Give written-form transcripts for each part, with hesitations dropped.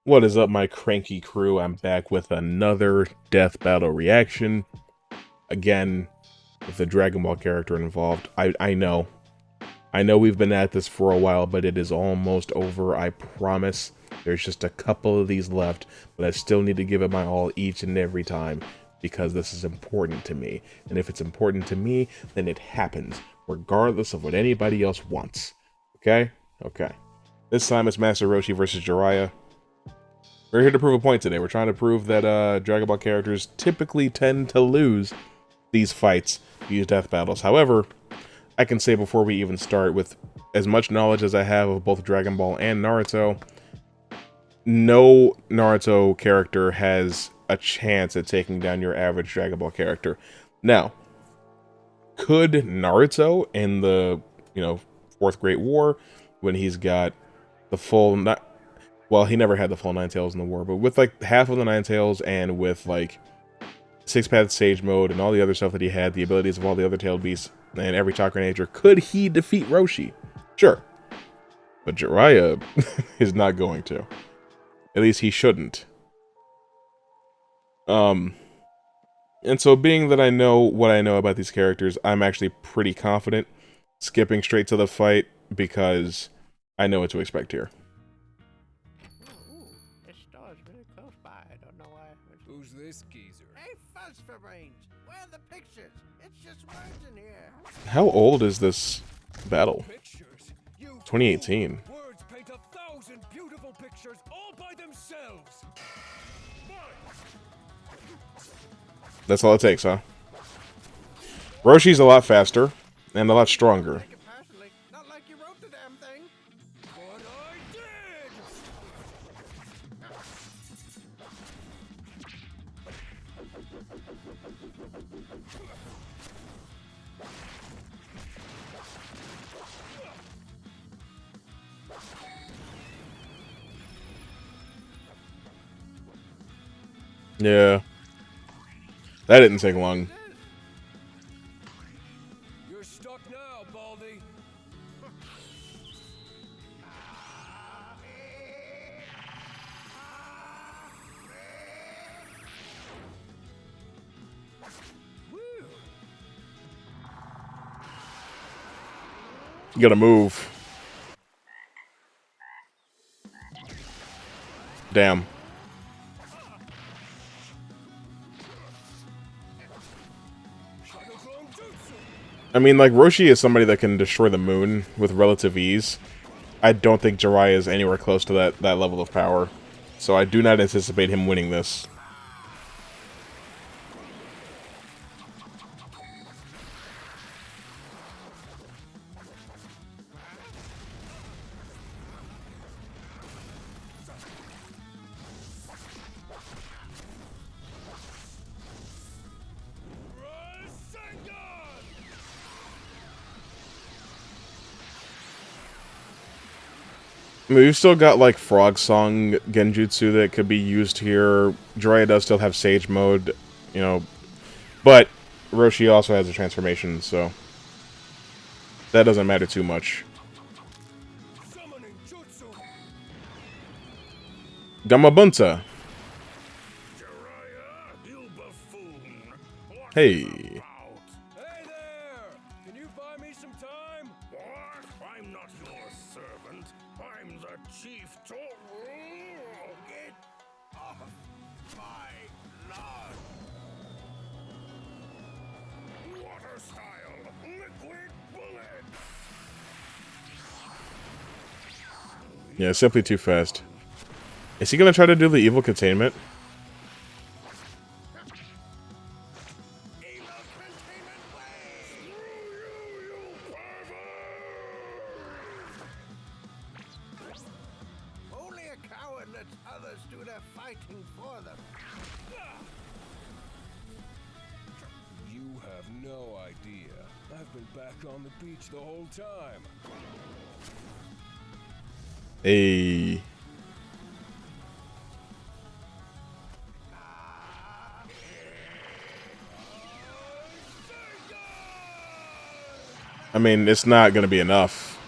What is up, my cranky crew? I'm back with another death battle reaction. Again, with the Dragon Ball character involved. I know. I know we've been at this for a while, but it is almost over, I promise. There's just a couple of these left, but I still need to give it my all each and every time, because this is important to me. And if it's important to me, then it happens, regardless of what anybody else wants. Okay? Okay. This time it's Master Roshi versus Jiraiya. We're here to prove a point today. We're trying to prove that Dragon Ball characters typically tend to lose these fights, these death battles. However, I can say before we even start, with as much knowledge as I have of both Dragon Ball and Naruto, no Naruto character has a chance at taking down your average Dragon Ball character. Now, could Naruto in the, Fourth Great War, when he's got the full, not, well, he never had the full Nine Tails in the war, but with like half of the Nine Tails and with like Six Path Sage Mode and all the other stuff that he had, the abilities of all the other tailed beasts and every chakra nature, could he defeat Roshi? Sure. But Jiraiya is not going to. At least he shouldn't. And so being that I know what I know about these characters, I'm actually pretty confident skipping straight to the fight because I know what to expect here. This store's really close by. I don't know why. Who's this geezer? Hey, fuzz for brains. Where are the pictures? It's just words in here. How old is this battle? Pictures? You 2018. fool. Words paint 1,000 beautiful pictures all by themselves. That's all it takes, huh? Roshi's a lot faster and a lot stronger. Take it personally. Not like you wrote the damn thing. But I did! Yeah. That didn't take long. You're stuck now, Baldy. Woo. You gotta move. Damn. Shadow-Clone Jutsu. I mean, like, Roshi is somebody that can destroy the moon with relative ease. I don't think Jiraiya is anywhere close to that level of power. So I do not anticipate him winning this. Rasengan! I mean, we've still got, like, Frog Song Genjutsu that could be used here. Jiraiya does still have Sage Mode, but Roshi also has a transformation, so that doesn't matter too much. Summoning Jutsu. Gamabunta. Jiraiya, you buffoon. What's Hey. about? Hey there! Can you buy me some time? What? I'm not your servant. I'm the chief to... Get off my lawn. Water style. Liquid bullet. Yeah, simply too fast. Is he gonna try to do the evil containment? Evil containment way. Screw you, you pervert! Only a coward lets others do their fighting for them. You have no idea. I've been back on the beach the whole time. Hey. I mean, it's not gonna be enough.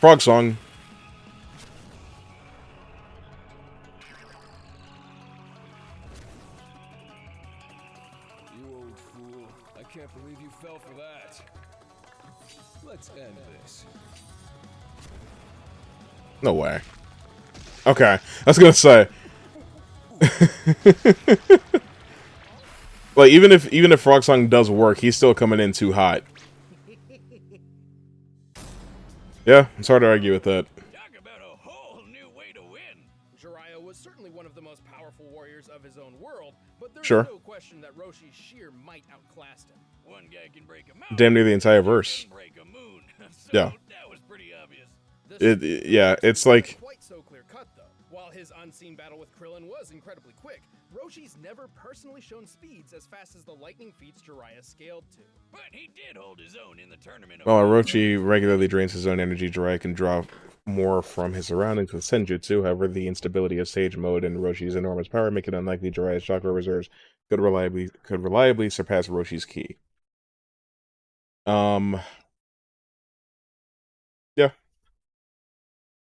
Frog Song. You old fool. I can't believe you fell for that. Let's end this. No way. Okay, I was gonna say. Like even if Frog Song does work, he's still coming in too hot. Yeah, it's hard to argue with that. Talk about a whole new way to win. Jiraiya was certainly one of the most powerful warriors of his own world, but there's Sure. no question that Roshi's sheer might outclassed him. One guy can break a mountain. Damn near the entire verse. Can break a moon. So Yeah. that was pretty obvious. Yeah, it's like Quite so clear cut though. While his unseen battle with Krillin was incredibly quick, Roshi's never personally shown speeds as fast as the lightning feats Jiraiya scaled to. But he did hold his own in the tournament. while Orochi regularly drains his own energy, Jiraiya can draw more from his surroundings with Senjutsu. However, the instability of Sage Mode and Roshi's enormous power make it unlikely Jiraiya's chakra reserves could reliably surpass Roshi's ki. Yeah.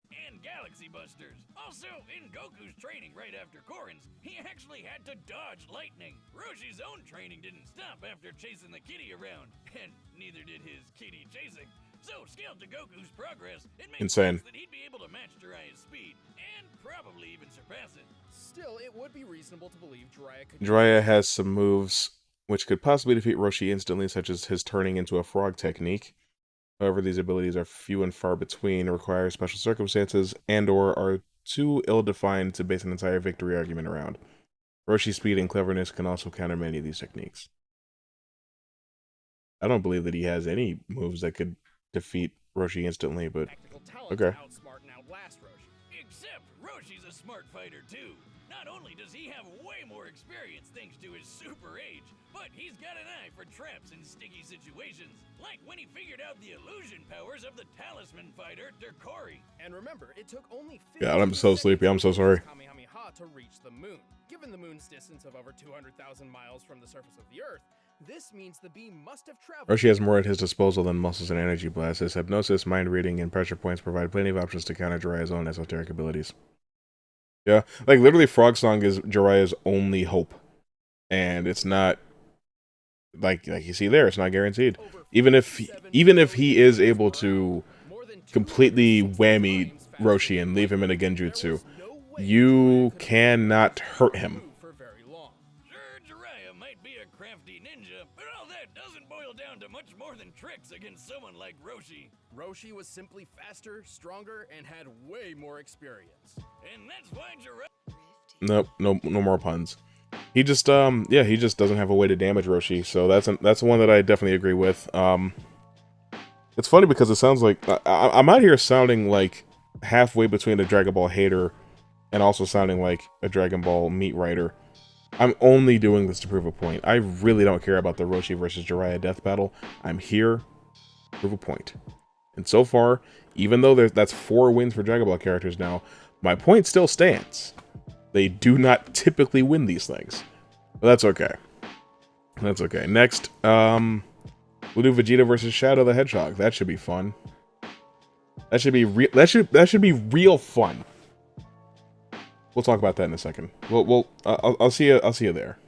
And Galaxy Busters. Also, in Goku's training right after Korin's, he actually had to dodge lightning. Roshi's own training didn't stop after chasing the kitty around, and neither did his kitty chasing. So, scaled to Goku's progress, it makes Insane. sense that he'd be able to match Jiraiya's speed, and probably even surpass it. Still, it would be reasonable to believe Jiraiya could... Jiraiya has some moves which could possibly defeat Roshi instantly, such as his turning into a frog technique. However, these abilities are few and far between, require special circumstances, and/or are too ill-defined to base an entire victory argument around. Roshi's speed and cleverness can also counter many of these techniques. I don't believe that he has any moves that could defeat Roshi instantly, but okay. Outsmart and outlast Roshi. Except Roshi's a smart fighter too. Not only does he have way more experience thanks to his super age, but he's got an eye for traps in sticky situations, like when he figured out the illusion powers of the talisman fighter Derkori. And remember, it took only 15 Yeah, I'm so sleepy. I'm so sorry. Kamehameha to reach the moon. Given the moon's distance of over 200,000 miles from the surface of the Earth, this means the beam must have traveled... Roshi has more at his disposal than muscles and energy blasts. His hypnosis, mind reading, and pressure points provide plenty of options to counter Jiraiya's own esoteric abilities. Yeah, like literally Frog Song is Jiraiya's only hope. And it's not like you see there, it's not guaranteed. Even if he is able to completely whammy Roshi and leave him in a genjutsu, you cannot hurt him. Jiraiya might be a crafty ninja, but all that doesn't boil down to much more than tricks against someone like Roshi. Roshi was simply faster, stronger, and had way more experience. And that's why Jiraiya... Nope, no more puns. He just yeah, he just doesn't have a way to damage Roshi, so that's one that I definitely agree with. It's funny because it sounds like I'm out here sounding like halfway between a Dragon Ball hater and also sounding like a Dragon Ball meat writer. I'm only doing this to prove a point. I really don't care about the Roshi versus Jiraiya death battle. I'm here to prove a point. And so far, even though that's 4 wins for Dragon Ball characters now, my point still stands. They do not typically win these things. But that's okay. That's okay. Next, we'll do Vegeta versus Shadow the Hedgehog. That should be fun. That should be that should be real fun. We'll talk about that in a second. I'll see you there.